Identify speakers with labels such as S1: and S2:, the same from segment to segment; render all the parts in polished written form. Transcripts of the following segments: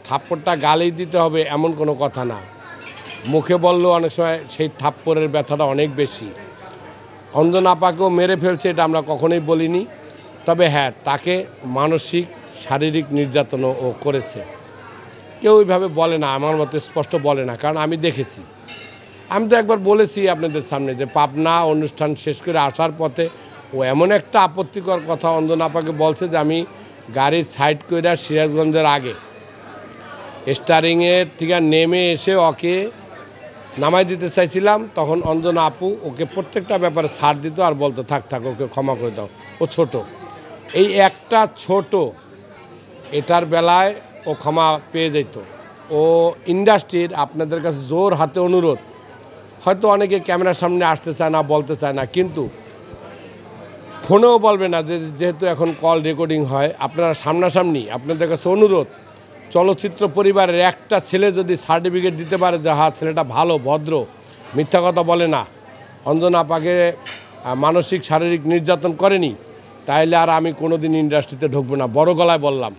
S1: থাপ্পড়টা গালেই দিতে হবে এমন কোনো কথা না। মুখে বললেও অনেক সময় সেই থাপ্পড়ের ব্যথাটা অনেক বেশি। অঞ্জনা আপাকেও মেরে ফেলছে এটা আমরা কখনোই বলিনি। তবে হ্যাঁ, তাকে মানসিক শারীরিক নির্যাতনও ও করেছে। কেউ ওইভাবে বলে না, আমার মতে স্পষ্ট বলে না, কারণ আমি দেখেছি। আমি তো একবার বলেছি আপনাদের সামনে যে পাবনা অনুষ্ঠান শেষ করে আসার পথে ও এমন একটা আপত্তিকর কথা অঞ্জনা আপাকে বলছে যে আমি গাড়ির সাইড করে সিরাজগঞ্জের আগে স্টারিংয়ের থেকে নেমে এসে ওকে নামাই দিতে চাইছিলাম। তখন অঞ্জনা আপু ওকে প্রত্যেকটা ব্যাপারে ছাড় দিত আর বলতো থাক থাক, ওকে ক্ষমা করে দাও, ও ছোট। এই একটা ছোট এটার বেলায় ও ক্ষমা পেয়ে যেত। ও ইন্ডাস্ট্রির আপনাদের কাছে জোর হাতে অনুরোধ, হয়তো অনেকে ক্যামেরার সামনে আসতে চায় না, বলতে চায় না, কিন্তু ফোনেও বলবে না, যেহেতু এখন কল রেকর্ডিং হয়, আপনারা সামনাসামনি, আপনাদের কাছে অনুরোধ, চলচ্চিত্র পরিবারের একটা ছেলে যদি সার্টিফিকেট দিতে পারে যে হ্যাঁ ছেলেটা ভালো, ভদ্র, মিথ্যা কথা বলে না, অঞ্জনা আপাকে মানসিক শারীরিক নির্যাতন করেনি, তাইলে আর আমি কোনো দিন ইন্ডাস্ট্রিতে ঢুকবো না। বড় গলায় বললাম।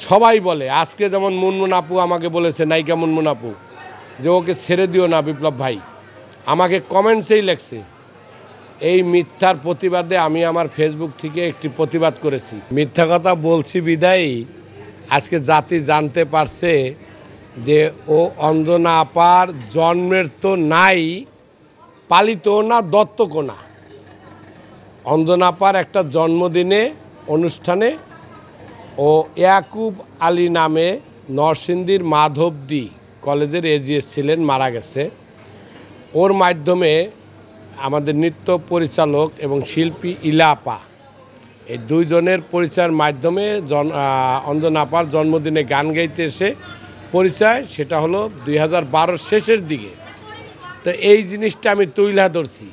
S1: সবাই বলে, আজকে যেমন মুনমুন আপু আমাকে বলেছে, নায়িকা মুনমুন আপু, যে ওকে ছেড়ে দিও না বিপ্লব ভাই, আমাকে কমেন্টসেই লেখছে। এই মিথ্যার প্রতিবাদে আমি আমার ফেসবুক থেকে একটি প্রতিবাদ করেছি। মিথ্যা কথা বলছি বিদায়ী আজকে জাতি জানতে পারছে যে ও অঞ্জনা আপার জন্মের তো নাই, পালিত না, দত্তক না। অঞ্জনা আপার একটা জন্মদিনে অনুষ্ঠানে ও ইয়াকুব আলী নামে নরসিংদীর মাধবদী কলেজের এজিএস ছিলেন, মারা গেছে। ওর মাধ্যমে আমাদের নৃত্য পরিচালক এবং শিল্পী ইলাপা, এই দুইজনের পরিচয়ের মাধ্যমে অঞ্জনা আপার জন্মদিনে গান গাইতে এসে পরিচয়, সেটা হলো 2012 শেষের দিকে। তো এই জিনিসটা আমি তুইলা ধরছি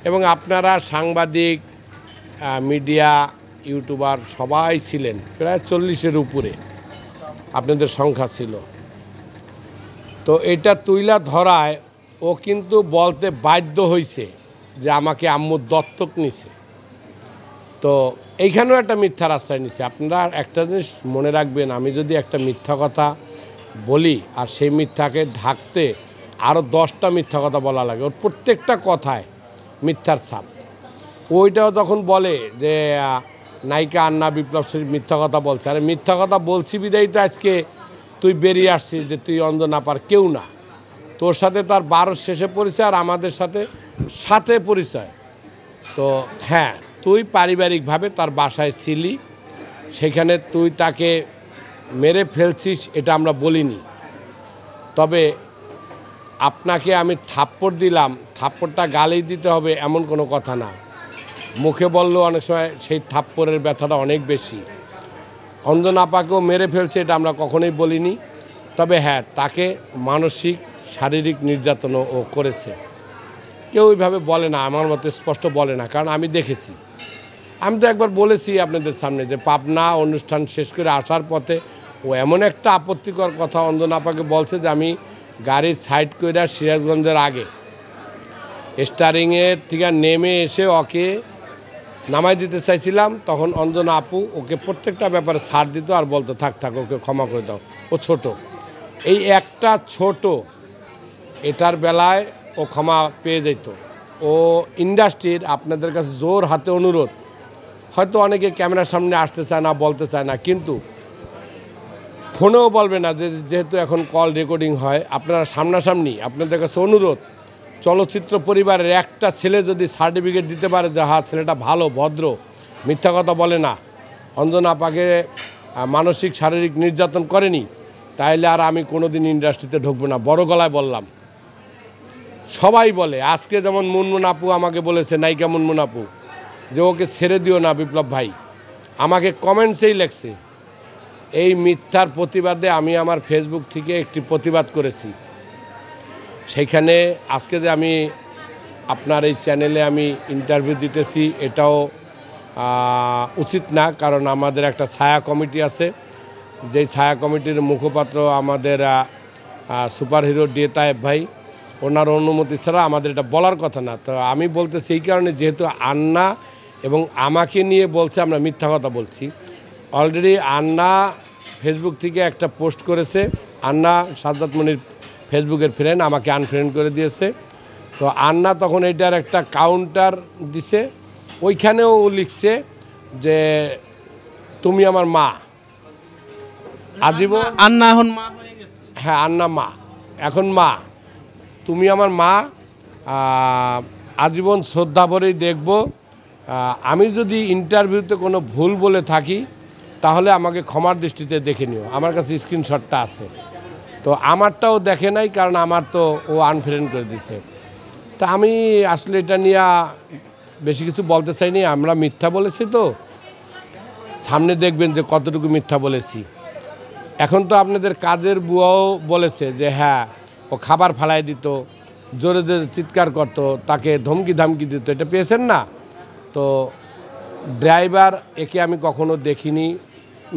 S1: এবং আপনারা সাংবাদিক, মিডিয়া, ইউটিউবার সবাই ছিলেন, প্রায় 40-এর উপরে আপনাদের সংখ্যা ছিল। তো এটা তুইলা ধরায় ও কিন্তু বলতে বাধ্য হয়েছে যে আমাকে আম্মু দত্তক নিছে। তো এইখানেও একটা মিথ্যার আশ্রয় নিছে। আপনারা একটা জিনিস মনে রাখবেন, আমি যদি একটা মিথ্যা কথা বলি আর সেই মিথ্যাকে ঢাকতে আরও 10টা মিথ্যা কথা বলা লাগে, ওর প্রত্যেকটা কথায় মিথ্যার ছাপ। ওইটাও যখন বলে যে নায়িকা আন্না বিপ্লব শরীফ মিথ্যা কথা বলছে, আরে মিথ্যা কথা বলছি বিদায়ী তো আজকে তুই বেরিয়ে আসছিস যে তুই অঞ্জনা আপার কেউ না। তোর সাথে তার 12 শেষে পরিচয় আর আমাদের সাথে পরিচয়। তো হ্যাঁ, তুই পারিবারিকভাবে তার বাসায় ছিলি, সেখানে তুই তাকে মেরে ফেলছিস এটা আমরা বলিনি। তবে আপনাকে আমি থাপ্পড় দিলাম, থাপ্পড়টা গালেই দিতে হবে এমন কোনো কথা না। মুখে বললেও অনেক সময় সেই থাপ্পড়ের ব্যথাটা অনেক বেশি। অঞ্জনা আপাকেও মেরে ফেলছে এটা আমরা কখনোই বলিনি। তবে হ্যাঁ, তাকে মানসিক শারীরিক নির্যাতনও ও করেছে। কেউ ওইভাবে বলে না, আমার মতে স্পষ্ট বলে না, কারণ আমি দেখেছি। আমি তো একবার বলেছি আপনাদের সামনে যে পাবনা অনুষ্ঠান শেষ করে আসার পথে ও এমন একটা আপত্তিকর কথা অঞ্জনা আপাকে বলছে যে আমি গাড়ির সাইড করে সিরাজগঞ্জের আগে স্টারিংয়ের থেকে নেমে এসে ওকে নামাই দিতে চাইছিলাম। তখন অঞ্জনা আপু ওকে প্রত্যেকটা ব্যাপারে ছাড় দিত আর বলতো থাক থাক, ওকে ক্ষমা করে দাও, ও ছোট। এই একটা ছোট এটার বেলায় ও ক্ষমা পেয়ে যেত। ও ইন্ডাস্ট্রির আপনাদের কাছে জোর হাতে অনুরোধ, হয়তো অনেকে ক্যামেরার সামনে আসতে চায় না, বলতে চায় না, কিন্তু ফোনেও বলবে না, যেহেতু এখন কল রেকর্ডিং হয়, আপনারা সামনাসামনি, আপনাদের কাছে অনুরোধ, চলচ্চিত্র পরিবারের একটা ছেলে যদি সার্টিফিকেট দিতে পারে যে হ্যাঁ ছেলেটা ভালো, ভদ্র, মিথ্যা কথা বলে না, অঞ্জনা আপাকে মানসিক শারীরিক নির্যাতন করেনি, তাইলে আর আমি কোনো দিন ইন্ডাস্ট্রিতে ঢুকবো না। বড় গলায় বললাম। সবাই বলে, আজকে যেমন মুনমুন আপু আমাকে বলেছে, নায়িকা মুনমুন আপু, যে ওকে ছেড়ে দিও না বিপ্লব ভাই, আমাকে কমেন্টসেই লেখছে। এই মিথ্যার প্রতিবাদে আমি আমার ফেসবুক থেকে একটি প্রতিবাদ করেছি। সেইখানে আজকে যে আমি আপনার এই চ্যানেলে আমি ইন্টারভিউ দিতেছি, এটাও উচিত না, কারণ আমাদের একটা ছায়া কমিটি আছে, যেই ছায়া কমিটির মুখপাত্র আমাদের সুপারহিরো ডিএতায়েব ভাই, ওনার অনুমতি ছাড়া আমাদের এটা বলার কথা না। তো আমি বলতেছি এই কারণে, যেহেতু আন্না এবং আমাকে নিয়ে বলছে আমরা মিথ্যা কথা বলছি। অলরেডি আন্না ফেসবুক থেকে একটা পোস্ট করেছে, আন্না সাজ্জাদ মনির ফেসবুকের ফ্রেন্ড, আমাকে আনফ্রেন্ড করে দিয়েছে। তো আন্না তখন এটার একটা কাউন্টার দিছে, ওইখানেও লিখছে যে তুমি আমার মা আজীবন।
S2: আন্না এখন মা হয়ে গেছে।
S1: হ্যাঁ, আন্না মা, এখন মা, তুমি আমার মা, আজীবন শ্রদ্ধা ভরেই দেখব। আমি যদি ইন্টারভিউতে কোনো ভুল বলে থাকি তাহলে আমাকে ক্ষমার দৃষ্টিতে দেখে নিও। আমার কাছে স্ক্রিনশটটা আছে। তো আমারটাও দেখে নাই, কারণ আমার তো ও আনফ্রেন্ড করে দিছে। তা আমি আসলে এটা নিয়ে বেশি কিছু বলতে চাইনি। আমরা মিথ্যা বলেছি, তো সামনে দেখবেন যে কতটুকু মিথ্যা বলেছি। এখন তো আপনাদের কাজের বুয়াও বলেছে যে হ্যাঁ, ও খাবার ফালাই দিত, জোরে জোরে চিৎকার করতো, তাকে ধমকি ধামকি দিত, এটা পেয়েছেন না? তো ড্রাইভার, একে আমি কখনো দেখিনি,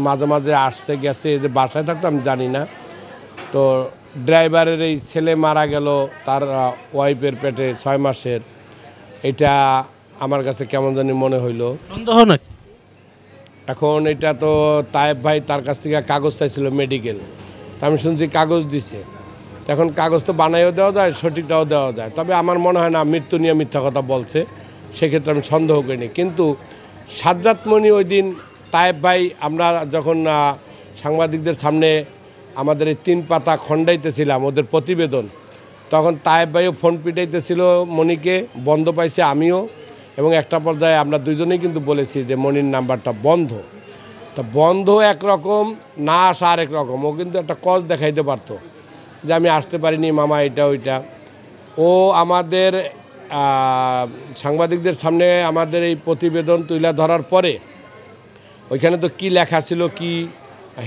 S1: মাঝে মাঝে আসছে গেছে, যে বাসায় থাকতো আমি জানি না। তো ড্রাইভারের এই ছেলে মারা গেল, তার ওয়াইফের পেটে 6 মাসের, এটা আমার কাছে কেমন জানি মনে হইলো।
S2: সন্দেহ নাকি?
S1: এখন এটা তো তায়েব ভাই তার কাছ থেকে কাগজ চাইছিল মেডিকেল, তা আমি শুনছি কাগজ দিছে। এখন কাগজ তো বানাইও দেওয়া যায়, সঠিকটাও দেওয়া যায়। তবে আমার মনে হয় না মৃত্যু নিয়ে মিথ্যা কথা বলছে, সেক্ষেত্রে আমি সন্দেহ করিনি। কিন্তু সাজ্জাদ মনি ওই দিন তায়েব ভাই, আমরা যখন সাংবাদিকদের সামনে আমাদের এই 3 পাতা খণ্ডাইতেছিলাম ওদের প্রতিবেদন, তখন তায়েব ভাইও ফোন পিটাইতেছিল মনিকে, বন্ধ পাইছে আমিও, এবং একটা পর্যায়ে আমরা দুজনেই কিন্তু বলেছি যে মনির নাম্বারটা বন্ধ। তা বন্ধ একরকম, না আসা আরেক রকম। ও কিন্তু একটা কজ দেখাইতে পারতো যে আমি আসতে পারিনি মামা, এটা ওইটা। ও আমাদের সাংবাদিকদের সামনে আমাদের এই প্রতিবেদন তুলে ধরার পরে ওইখানে তো কি লেখা ছিল, কি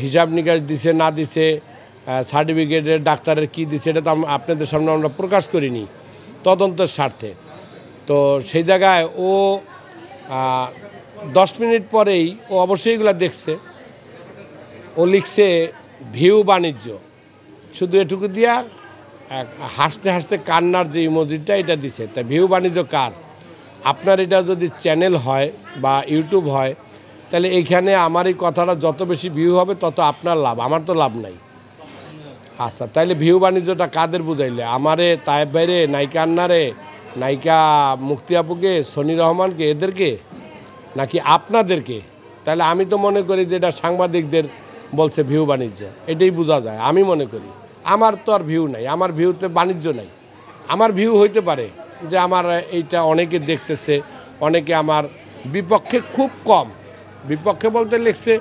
S1: হিসাব নিকাশ দিছে না দিছে, সার্টিফিকেটের ডাক্তারের কি দিছে, এটা তো আপনাদের সামনে আমরা প্রকাশ করিনি তদন্তের স্বার্থে। তো সেই জায়গায় ও 10 মিনিট পরেই ও অবশ্যই এগুলো দেখছে। ও লিখছে ভিউ বাণিজ্য, শুধু এটুকু দিয়া হাসতে হাসতে কান্নার যে ইমোজিটা এটা দিছে। তা ভিউ বাণিজ্য কার? আপনার এটা যদি চ্যানেল হয় বা ইউটিউব হয়, তাহলে এইখানে আমার এই কথাটা যত বেশি ভিউ হবে তত আপনার লাভ, আমার তো লাভ নাই। আচ্ছা, তাইলে ভিউ বাণিজ্যটা কাদের বুঝাইলে? আমারে, তায়েব ভাইরে, নায়িকা আন্নারে, নায়িকা মুক্তি আপুকে, সনি রহমানকে, এদেরকে, নাকি আপনাদেরকে? তাহলে আমি তো মনে করি যে এটা সাংবাদিকদের বলছে ভিউ বাণিজ্য, এটাই বোঝা যায়। আমি মনে করি আমার তো আর ভিউ নাই, আমার ভিউতে বাণিজ্য নাই। আমার ভিউ হইতে পারে যে আমার এইটা অনেকে দেখতেছে, অনেকে আমার বিপক্ষে খুব কম। বিপক্ষে বলতে লিখছে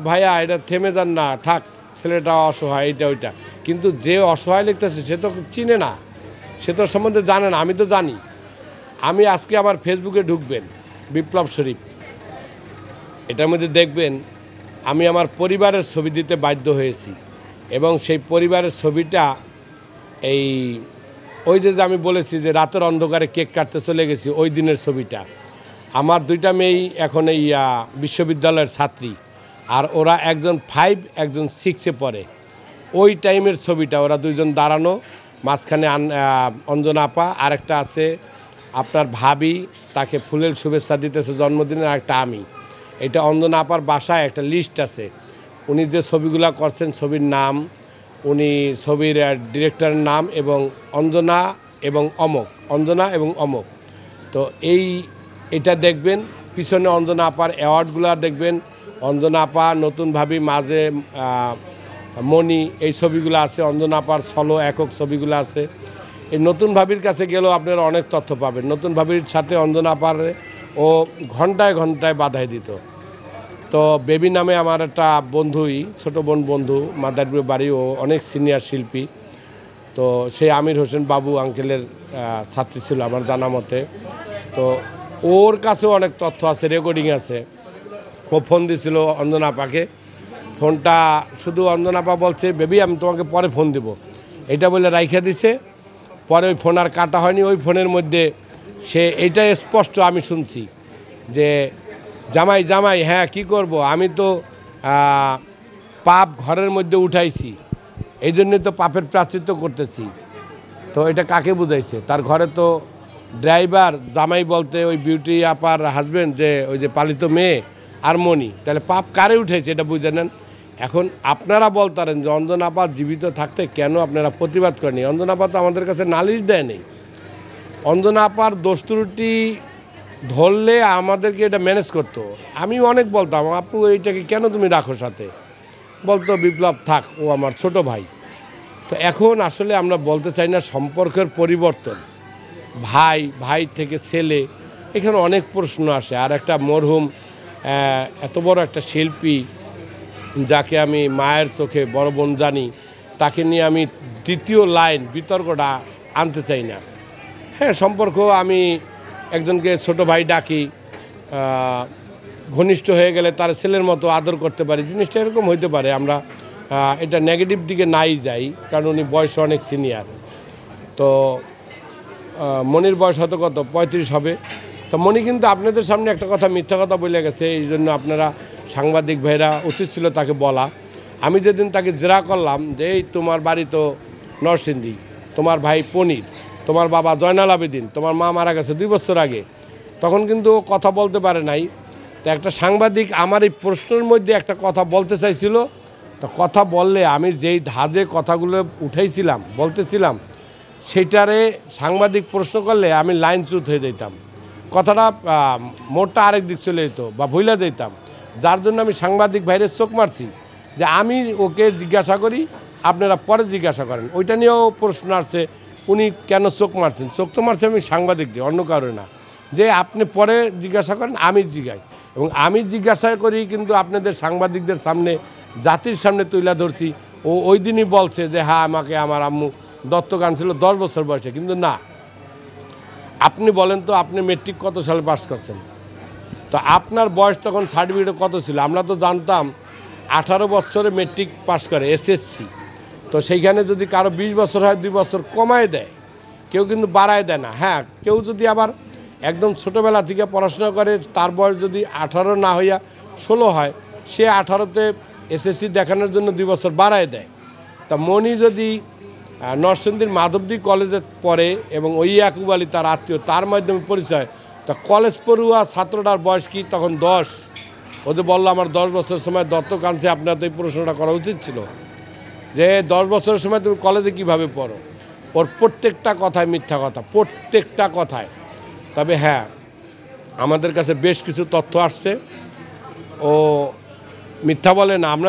S1: ভাইয়া এটা থেমে যান না, থাক, ছেলেটা অসহায়, এইটা ওইটা। কিন্তু যে অসহায় লিখতেছে সে তো চিনে না, সে তো সম্বন্ধে জানে না। আমি তো জানি। আমি আজকে আমার ফেসবুকে ঢুকবেন, বিপ্লব শরীফ, এটার মধ্যে দেখবেন আমি আমার পরিবারের ছবি দিতে বাধ্য হয়েছি। এবং সেই পরিবারের ছবিটা ওই যে আমি বলেছি যে রাতের অন্ধকারে কেক কাটতে চলে গেছি, ওই দিনের ছবিটা। আমার 2টা মেয়েই এখন এই বিশ্ববিদ্যালয়ের ছাত্রী, আর ওরা একজন 5 একজন 6-এ পড়ে। ওই টাইমের ছবিটা, ওরা 2জন দাঁড়ানো, মাঝখানে অঞ্জনা আপা, আরেকটা আছে আপনার ভাবি, তাকে ফুলের শুভেচ্ছা দিতেছে জন্মদিনের, আরেকটা আমি। এটা অঞ্জনা আপার বাসায় একটা লিস্ট আছে, উনি যে ছবিগুলো করছেন, ছবির নাম, উনি ছবির ডিরেক্টরের নাম, এবং অঞ্জনা এবং অমক, অঞ্জনা এবং অমক। তো এটা দেখবেন, পিছনে অঞ্জনা আপার অ্যাওয়ার্ডগুলো দেখবেন, অঞ্জনা আপা, নতুন ভাবি, মাঝে মণি, এই ছবিগুলো আছে। অঞ্জনা আপার সলো একক ছবিগুলো আছে। এই নতুন ভাবির কাছে গেলেও আপনারা অনেক তথ্য পাবেন। নতুন ভাবির সাথে অঞ্জনা আপার ও ঘন্টায় ঘন্টায় বাধাই দিত। তো বেবি নামে আমার একটা বন্ধুই, ছোটো বন্ধু, মাদারপুর বাড়ি, ও অনেক সিনিয়র শিল্পী। তো সেই আমির হোসেন বাবু আঙ্কেলের ছাত্রী ছিল আমার জানা মতে। তো ওর কাছেও অনেক তথ্য আছে, রেকর্ডিং আছে। ও ফোন দিছিল অঞ্জনা আপাকে, ফোনটা শুধু অঞ্জনা আপা বলছে বেবি আমি তোমাকে পরে ফোন দিব, এটা বলে রাইখা দিছে। পরে ওই ফোন আর কাটা হয়নি। ওই ফোনের মধ্যে সে এইটা স্পষ্ট আমি শুনছি যে জামাই জামাই, হ্যাঁ কি করব, আমি তো পাপ ঘরের মধ্যে উঠাইছি, এই জন্যই তো পাপের প্রায়শ্চিত্ত করতেছি। তো এটা কাকে বুঝাইছে? তার ঘরে তো ড্রাইভার, জামাই বলতে ওই বিউটি আপার হাজব্যান্ড, যে ওই যে পালিত মেয়ে আর মনি। তাহলে পাপ কারে উঠেছে এটা বুঝে নেন। এখন আপনারা বলতারেন যে অঞ্জনা আপা জীবিত থাকতে কেন আপনারা প্রতিবাদ করেনি? অঞ্জনা আপা তো আমাদের কাছে নালিশ দেয়নি। অঞ্জনা আপার দোষ ত্রুটি ধরলে আমাদেরকে এটা ম্যানেজ করতো। আমি অনেক বলতাম, আপু এইটাকে কেন তুমি রাখো সাথে, বলতো বিপ্লব থাক, ও আমার ছোট ভাই। তো এখন আসলে আমরা বলতে চাই না সম্পর্কের পরিবর্তন, ভাই ভাই থেকে ছেলে, এখানে অনেক প্রশ্ন আসে। আর একটা মরহুম এত বড় একটা শিল্পী, যাকে আমি মায়ের চোখে বড় বোন জানি, তাকে নিয়ে আমি দ্বিতীয় লাইন বিতর্কটা আনতে চাই না। হ্যাঁ, সম্পর্ক আমি একজনকে ছোট ভাই ডাকি, ঘনিষ্ঠ হয়ে গেলে তার ছেলের মতো আদর করতে পারি, জিনিসটা এরকম হইতে পারে। আমরা এটা নেগেটিভ দিকে নাই যাই, কারণ উনি বয়সে অনেক সিনিয়র। তো মনির বয়স হয়তো কত 35 হবে। তো মনি কিন্তু আপনাদের সামনে একটা কথা মিথ্যা কথা বলে গেছে, এই জন্য আপনারা সাংবাদিক ভাইরা উচিত ছিল তাকে বলা। আমি যেদিন তাকে জেরা করলাম যে এই তোমার বাড়ি তো নরসিংদী, তোমার ভাই পনির, তোমার বাবা জয়নাল আবেদিন, তোমার মা মারা গেছে 2 বছর আগে, তখন কিন্তু ও কথা বলতে পারে নাই। তো একটা সাংবাদিক আমার এই প্রশ্নের মধ্যে একটা কথা বলতে চাইছিল, তো কথা বললে আমি যেই ধাঁধে কথাগুলো উঠাইছিলাম বলতেছিলাম, সেইটারে সাংবাদিক প্রশ্ন করলে আমি লাইনচ্যুত হয়ে যেতাম, কথাটা মোড়টা আরেক দিক চলে যেত বা ভুলে যেতাম। যার জন্য আমি সাংবাদিক ভাইয়ের চোখ মারছি যে আমি ওকে জিজ্ঞাসা করি, আপনারা পরে জিজ্ঞাসা করেন। ওইটা নিয়েও প্রশ্ন আসছে, উনি কেন চোখ মারছেন? চোখ তো মারছে আমি সাংবাদিক দিই, অন্য কারণে না, যে আপনি পরে জিজ্ঞাসা করেন, আমি জিজ্ঞাই। এবং আমি জিজ্ঞাসা করি কিন্তু আপনাদের সাংবাদিকদের সামনে, জাতির সামনে তুলে ধরছি। ও ওই দিনই বলছে যে হ্যাঁ, আমাকে আমার আম্মু দত্তক আনছিল 10 বছর বয়সে। কিন্তু না, আপনি বলেন তো, আপনি মেট্রিক কত সালে পাস করছেন? তো আপনার বয়স তখন সার্টিফিকেটে কত ছিল? আমরা তো জানতাম 18 বছরে মেট্রিক পাস করে, এসএসসি। তো সেইখানে যদি কারো 20 বছর হয় 2 বছর কমায় দেয়, কেউ কিন্তু বাড়ায় দেয় না। হ্যাঁ, কেউ যদি আবার একদম ছোটোবেলা থেকে পড়াশোনা করে, তার বয়স যদি 18 না হইয়া 16 হয়, সে 18তে এসএসসি দেখানোর জন্য 2 বছর বাড়ায় দেয়। তা মনি যদি নরসিংদীর মাধবদী কলেজে পড়ে এবং ওই ইয়াকুব আলী তার আত্মীয়, তার মাধ্যমে পরিচয়, তা কলেজ পড়ুয়া ছাত্রটার বয়স কি তখন 10? ওদের বললো আমার 10 বছর সময় দত্তক আনছে, আপনার তো এই প্রশ্নটা করা উচিত ছিল যে 10 বছরের সময় তুমি কলেজে কিভাবে পড়ো? ওর প্রত্যেকটা কথায় মিথ্যা কথা, প্রত্যেকটা কথায়। তবে হ্যাঁ, আমাদের কাছে বেশ কিছু তথ্য আসছে, ও মিথ্যা বলে না। আমরা